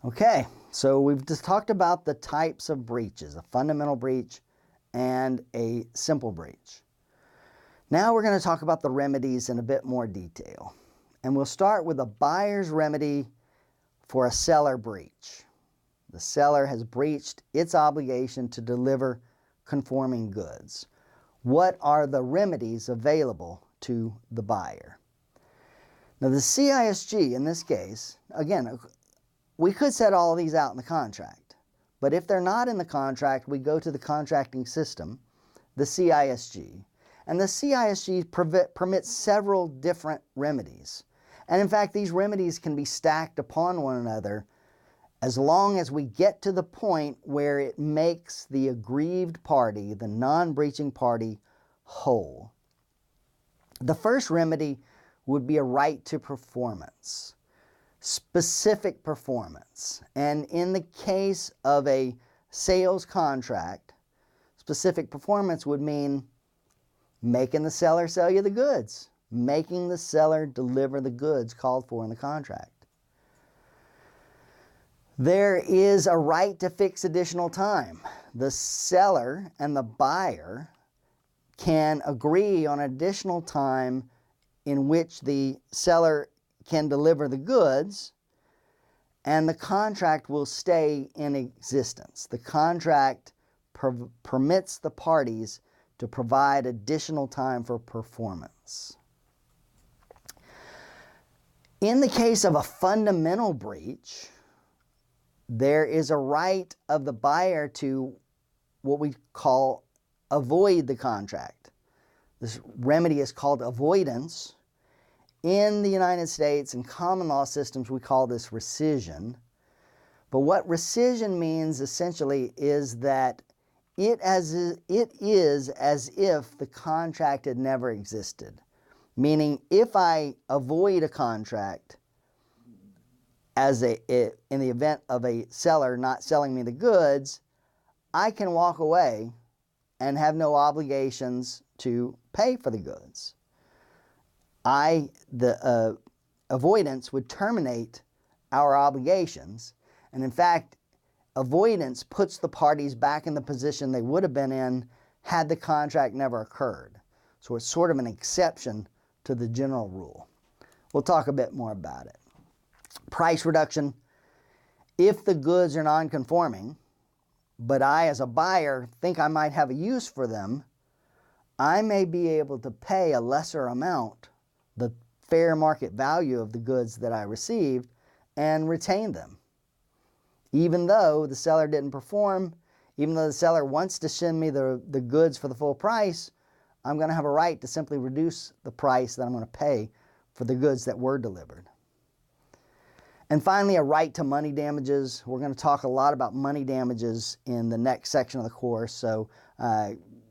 Okay, so we've just talked about the types of breaches, a fundamental breach and a simple breach. Now we're going to talk about the remedies in a bit more detail. And we'll start with a buyer's remedy for a seller breach. The seller has breached its obligation to deliver conforming goods. What are the remedies available to the buyer? Now the CISG in this case, again, we could set all of these out in the contract, but if they're not in the contract, we go to the contracting system, the CISG, and the CISG permits several different remedies. And in fact, these remedies can be stacked upon one another as long as we get to the point where it makes the aggrieved party, the non-breaching party, whole. The first remedy would be a right to performance, specific performance. And in the case of a sales contract, specific performance would mean making the seller sell you the goods, making the seller deliver the goods called for in the contract. There is a right to fix additional time. The seller and the buyer can agree on additional time in which the seller can deliver the goods, and the contract will stay in existence. The contract permits the parties to provide additional time for performance. In the case of a fundamental breach, there is a right of the buyer to what we call avoid the contract. This remedy is called avoidance. In the United States, in common law systems, we call this rescission. But what rescission means essentially is that it is as if the contract had never existed. Meaning, if I avoid a contract in the event of a seller not selling me the goods, I can walk away and have no obligations to pay for the goods. The avoidance would terminate our obligations, and in fact, avoidance puts the parties back in the position they would have been in had the contract never occurred. So it's sort of an exception to the general rule. We'll talk a bit more about it. Price reduction. If the goods are non-conforming, but I as a buyer think I might have a use for them, I may be able to pay a lesser amount, the fair market value of the goods that I received, and retain them. Even though the seller didn't perform, even though the seller wants to send me the goods for the full price, I'm going to have a right to simply reduce the price that I'm going to pay for the goods that were delivered. And finally, a right to money damages. We're going to talk a lot about money damages in the next section of the course, so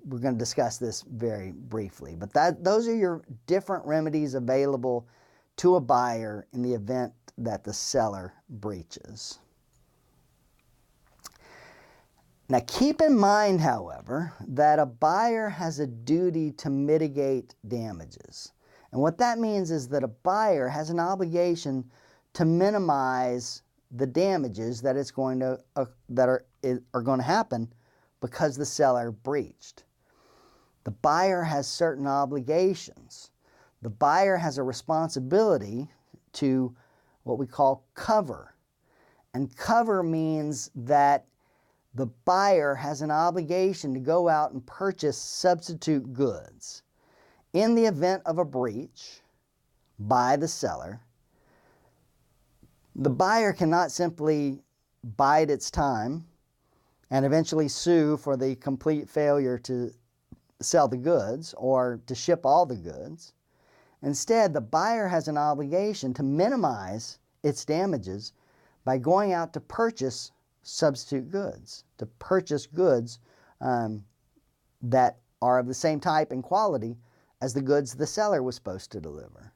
we're going to discuss this very briefly. But those are your different remedies available to a buyer in the event that the seller breaches. Now keep in mind, however, that a buyer has a duty to mitigate damages. And what that means is that a buyer has an obligation to minimize the damages that are going to happen because the seller breached. The buyer has certain obligations. The buyer has a responsibility to what we call cover. And cover means that the buyer has an obligation to go out and purchase substitute goods. In the event of a breach by the seller, the buyer cannot simply bide its time and eventually sue for the complete failure to sell the goods or to ship all the goods. Instead, the buyer has an obligation to minimize its damages by going out to purchase substitute goods, to purchase goods that are of the same type and quality as the goods the seller was supposed to deliver.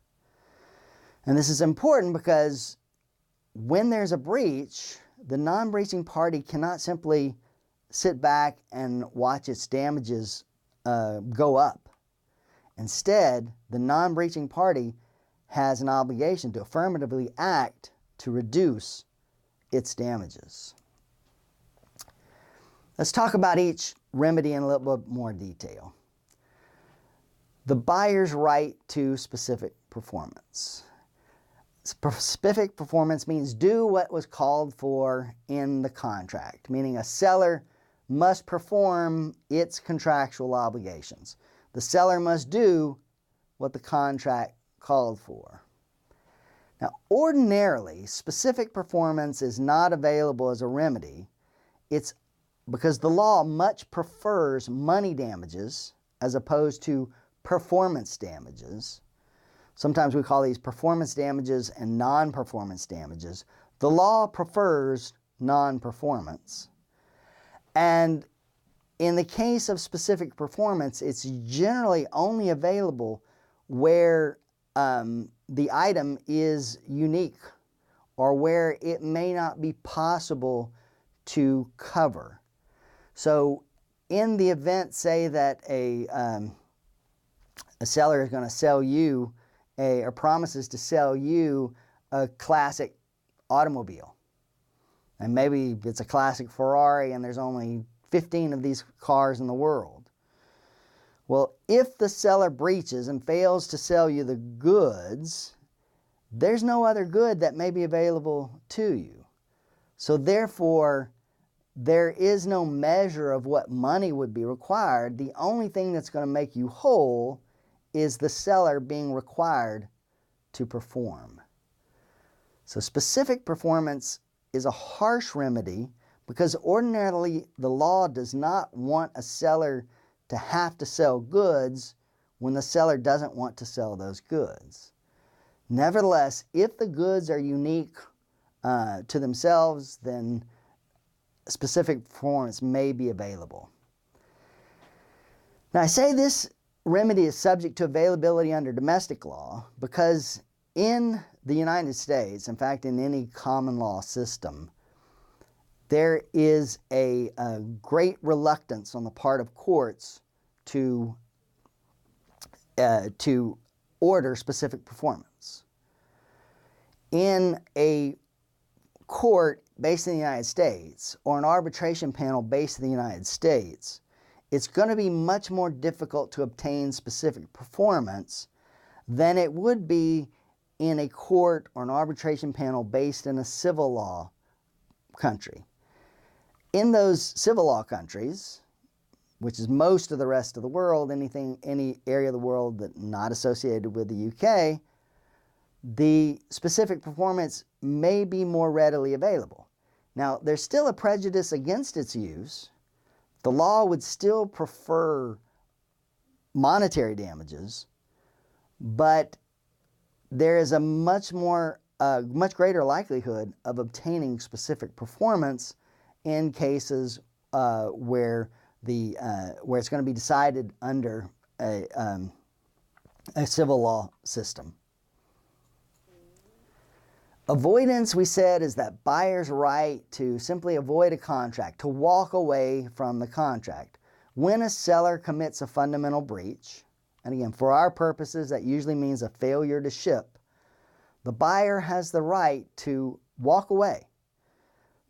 And this is important because when there's a breach, the non-breaching party cannot simply sit back and watch its damages go up. Instead, the non-breaching party has an obligation to affirmatively act to reduce its damages. Let's talk about each remedy in a little bit more detail. The buyer's right to specific performance. Specific performance means do what was called for in the contract, meaning a seller must perform its contractual obligations. The seller must do what the contract called for. Now, ordinarily, specific performance is not available as a remedy. It's because the law much prefers money damages as opposed to performance damages. Sometimes we call these performance damages and non-performance damages. The law prefers non-performance. And in the case of specific performance, it's generally only available where the item is unique or where it may not be possible to cover. So in the event, say that a seller is going to sell you or promises to sell you a classic automobile, and maybe it's a classic Ferrari and there's only 15 of these cars in the world. Well, if the seller breaches and fails to sell you the goods, there's no other good that may be available to you. So therefore, there is no measure of what money would be required. The only thing that's going to make you whole is the seller being required to perform. So specific performance is a harsh remedy because ordinarily the law does not want a seller to have to sell goods when the seller doesn't want to sell those goods. Nevertheless, if the goods are unique to themselves, then specific performance may be available. Now, I say this remedy is subject to availability under domestic law because in the United States, in fact, in any common law system, there is a great reluctance on the part of courts to order specific performance. In a court based in the United States or an arbitration panel based in the United States, it's going to be much more difficult to obtain specific performance than it would be in a court or an arbitration panel based in a civil law country. In those civil law countries, which is most of the rest of the world, any area of the world that's not associated with the UK, the specific performance may be more readily available. Now, there's still a prejudice against its use. The law would still prefer monetary damages, but there is a much greater likelihood of obtaining specific performance in cases where it's going to be decided under a civil law system. Avoidance, we said, is that buyer's right to simply avoid a contract, to walk away from the contract. When a seller commits a fundamental breach, and again, for our purposes, that usually means a failure to ship, the buyer has the right to walk away.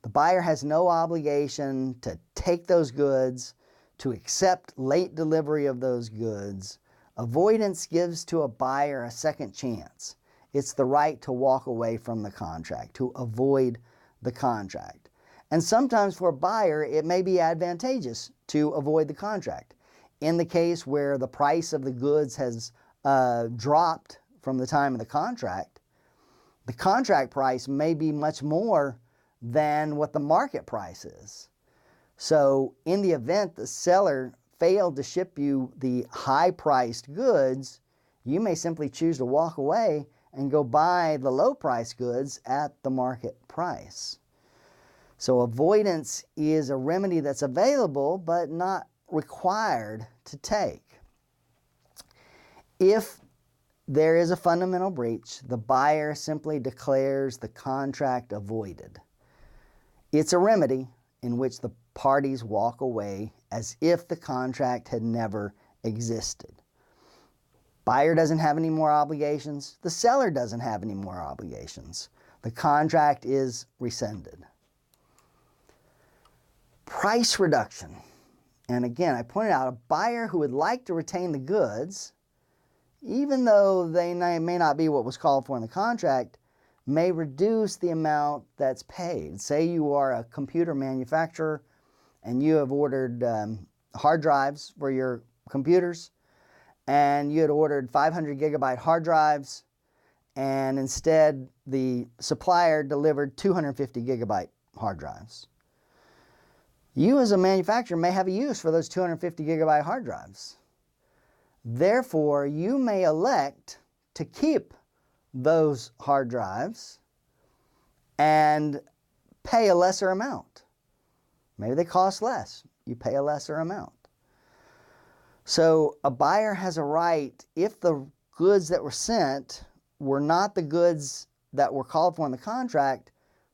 The buyer has no obligation to take those goods, to accept late delivery of those goods. Avoidance gives to a buyer a second chance. It's the right to walk away from the contract, to avoid the contract. And sometimes for a buyer, it may be advantageous to avoid the contract. In the case where the price of the goods has dropped from the time of the contract price may be much more than what the market price is. So in the event the seller failed to ship you the high-priced goods, you may simply choose to walk away and go buy the low-priced goods at the market price. So avoidance is a remedy that's available but not required to take. If there is a fundamental breach, the buyer simply declares the contract avoided. It's a remedy in which the parties walk away as if the contract had never existed. Buyer doesn't have any more obligations. The seller doesn't have any more obligations. The contract is rescinded. Price reduction. And again, I pointed out a buyer who would like to retain the goods, even though they may not be what was called for in the contract, may reduce the amount that's paid. Say you are a computer manufacturer and you have ordered hard drives for your computers, and you had ordered 500 gigabyte hard drives, and instead the supplier delivered 250 gigabyte hard drives. You as a manufacturer may have a use for those 250 gigabyte hard drives. Therefore, you may elect to keep those hard drives and pay a lesser amount. Maybe they cost less. You pay a lesser amount. So a buyer has a right, if the goods that were sent were not the goods that were called for in the contract,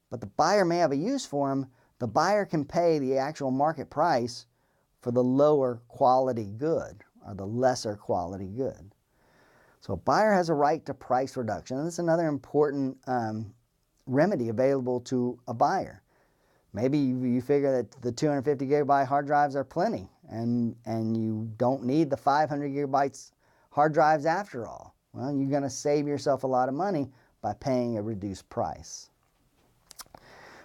but the buyer may have a use for them, the buyer can pay the actual market price for the lower quality good or the lesser quality good. So a buyer has a right to price reduction. And this is another important remedy available to a buyer. Maybe you figure that the 250 gigabyte hard drives are plenty and you don't need the 500 gigabytes hard drives after all. Well, you're going to save yourself a lot of money by paying a reduced price.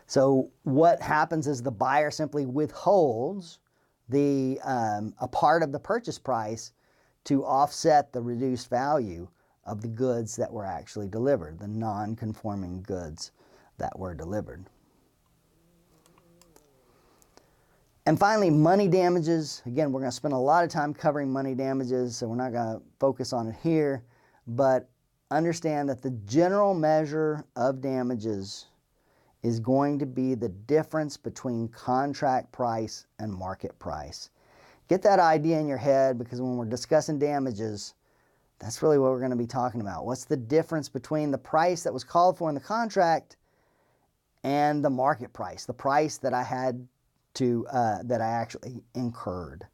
So what happens is the buyer simply withholds a part of the purchase price to offset the reduced value of the goods that were actually delivered, the non-conforming goods that were delivered. And finally, money damages. Again, we're going to spend a lot of time covering money damages, so we're not going to focus on it here, but understand that the general measure of damages is going to be the difference between contract price and market price. Get that idea in your head, because when we're discussing damages, that's really what we're going to be talking about. What's the difference between the price that was called for in the contract and the market price, the price that I had to, that I actually incurred?